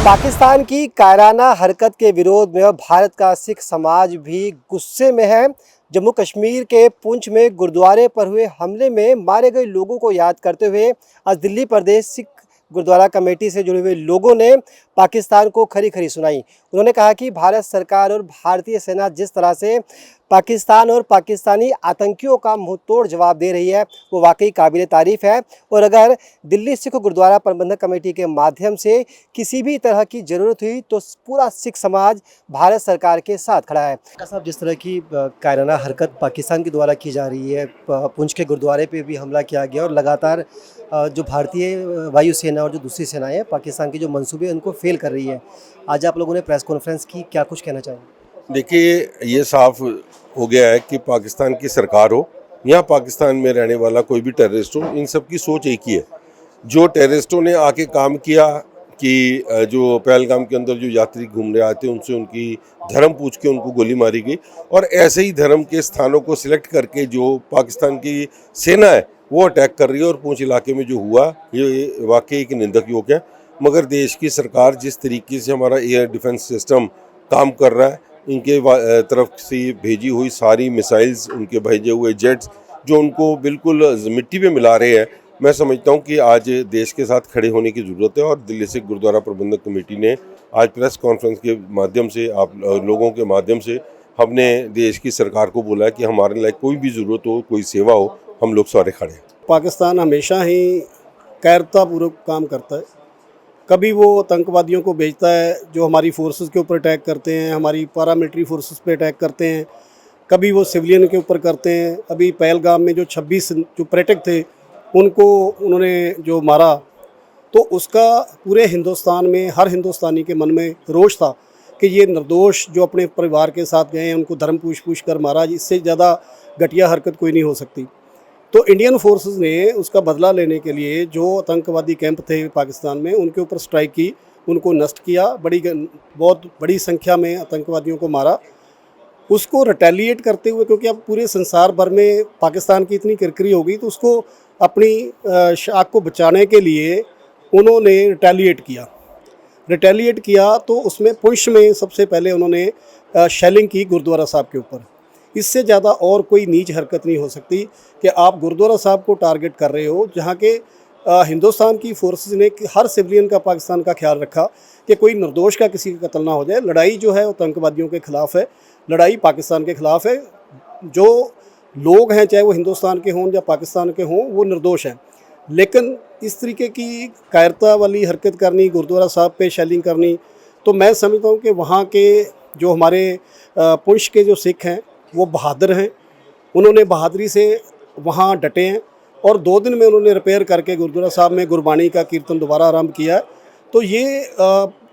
पाकिस्तान की कायराना हरकत के विरोध में भारत का सिख समाज भी गुस्से में है। जम्मू कश्मीर के पुंछ में गुरुद्वारे पर हुए हमले में मारे गए लोगों को याद करते हुए आज दिल्ली प्रदेश सिख गुरुद्वारा कमेटी से जुड़े हुए लोगों ने पाकिस्तान को खरी खरी सुनाई। उन्होंने कहा कि भारत सरकार और भारतीय सेना जिस तरह से पाकिस्तान और पाकिस्तानी आतंकियों का मुंहतोड़ जवाब दे रही है वो वाकई काबिल तारीफ़ है। और अगर दिल्ली सिख गुरुद्वारा प्रबंधक कमेटी के माध्यम से किसी भी तरह की ज़रूरत हुई तो पूरा सिख समाज भारत सरकार के साथ खड़ा है। साहब, जिस तरह की कायराना हरकत पाकिस्तान के द्वारा की जा रही है, पुंछ के गुरुद्वारे पे भी हमला किया गया और लगातार जो भारतीय वायुसेना और जो दूसरी सेनाएं हैं पाकिस्तान के जो मंसूबे हैं उनको फेल कर रही है। आज आप लोगों ने प्रेस कॉन्फ्रेंस की, क्या कुछ कहना चाहेंगे? देखिए, ये साफ हो गया है कि पाकिस्तान की सरकार हो या पाकिस्तान में रहने वाला कोई भी टेररिस्ट हो, इन सब की सोच एक ही है। जो टेररिस्टों ने आके काम किया कि जो पहलगाम के अंदर जो यात्री घूम रहे आते उनसे उनकी धर्म पूछ के उनको गोली मारी गई, और ऐसे ही धर्म के स्थानों को सिलेक्ट करके जो पाकिस्तान की सेना है वो अटैक कर रही है। और पुंछ इलाके में जो हुआ ये वाकई एक निंदक योग है। मगर देश की सरकार जिस तरीके से हमारा एयर डिफेंस सिस्टम काम कर रहा है, इनके तरफ से भेजी हुई सारी मिसाइल्स, उनके भेजे हुए जेट्स जो उनको बिल्कुल मिट्टी पे मिला रहे हैं, मैं समझता हूं कि आज देश के साथ खड़े होने की ज़रूरत है। और दिल्ली सिख गुरुद्वारा प्रबंधक कमेटी ने आज प्रेस कॉन्फ्रेंस के माध्यम से, आप लोगों के माध्यम से, हमने देश की सरकार को बोला है कि हमारे लिए कोई भी ज़रूरत हो, कोई सेवा हो, हम लोग सारे खड़े हैं। पाकिस्तान हमेशा ही कायरतापूर्वक काम करता है। कभी वो आतंकवादियों को भेजता है जो हमारी फोर्सेस के ऊपर अटैक करते हैं, हमारी पैरामिलिट्री फोर्सेस पे अटैक करते हैं, कभी वो सिविलियन के ऊपर करते हैं। अभी पहलगाम में जो 26 जो पर्यटक थे उनको उन्होंने जो मारा, तो उसका पूरे हिंदुस्तान में हर हिंदुस्तानी के मन में रोष था कि ये निर्दोष जो अपने परिवार के साथ गए हैं उनको धर्म पूछ कर मारा। इससे ज़्यादा घटिया हरकत कोई नहीं हो सकती। तो इंडियन फोर्सेस ने उसका बदला लेने के लिए जो आतंकवादी कैंप थे पाकिस्तान में उनके ऊपर स्ट्राइक की, उनको नष्ट किया, बहुत बड़ी संख्या में आतंकवादियों को मारा। उसको रिटेलिएट करते हुए, क्योंकि अब पूरे संसार भर में पाकिस्तान की इतनी किरकिरी हो गई, तो उसको अपनी शाख को बचाने के लिए उन्होंने रिटेलिएट किया। तो उसमें पुंछ में सबसे पहले उन्होंने शेलिंग की गुरुद्वारा साहब के ऊपर। इससे ज़्यादा और कोई नीच हरकत नहीं हो सकती कि आप गुरुद्वारा साहब को टारगेट कर रहे हो, जहाँ के हिंदुस्तान की फोर्सेस ने हर सिविलियन का पाकिस्तान का ख्याल रखा कि कोई निर्दोष का किसी का कत्ल ना हो जाए। लड़ाई जो है वो आतंकवादियों के ख़िलाफ़ है, लड़ाई पाकिस्तान के ख़िलाफ़ है। जो लोग हैं, चाहे वो हिंदुस्तान के हों या पाकिस्तान के हों, वो निर्दोष हैं। लेकिन इस तरीके की कायरता वाली हरकत करनी, गुरुद्वारा साहब पे शेलिंग करनी, तो मैं समझता हूँ कि वहाँ के जो हमारे पुंछ के जो सिख हैं वो बहादुर हैं। उन्होंने बहादुरी से वहाँ डटे हैं और 2 दिन में उन्होंने रिपेयर करके गुरुद्वारा साहब में गुरबाणी का कीर्तन दोबारा आरंभ किया है। तो ये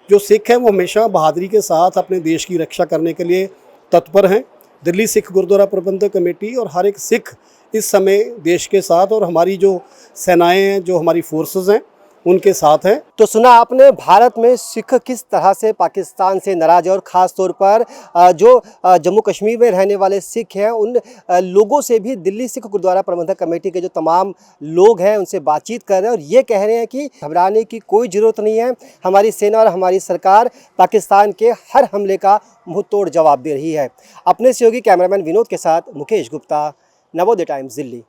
जो सिख हैं वो हमेशा बहादुरी के साथ अपने देश की रक्षा करने के लिए तत्पर हैं। दिल्ली सिख गुरुद्वारा प्रबंधक कमेटी और हर एक सिख इस समय देश के साथ, और हमारी जो सेनाएँ हैं, जो हमारी फोर्सेस हैं, उनके साथ है। तो सुना आपने भारत में सिख किस तरह से पाकिस्तान से नाराज है, और ख़ास तौर पर जो जम्मू कश्मीर में रहने वाले सिख हैं उन लोगों से भी दिल्ली सिख गुरुद्वारा प्रबंधक कमेटी के जो तमाम लोग हैं उनसे बातचीत कर रहे हैं और ये कह रहे हैं कि घबराने की कोई ज़रूरत नहीं है। हमारी सेना और हमारी सरकार पाकिस्तान के हर हमले का मुंहतोड़ जवाब दे रही है। अपने सहयोगी कैमरामैन विनोद के साथ मुकेश गुप्ता, नवोदय टाइम्स, दिल्ली।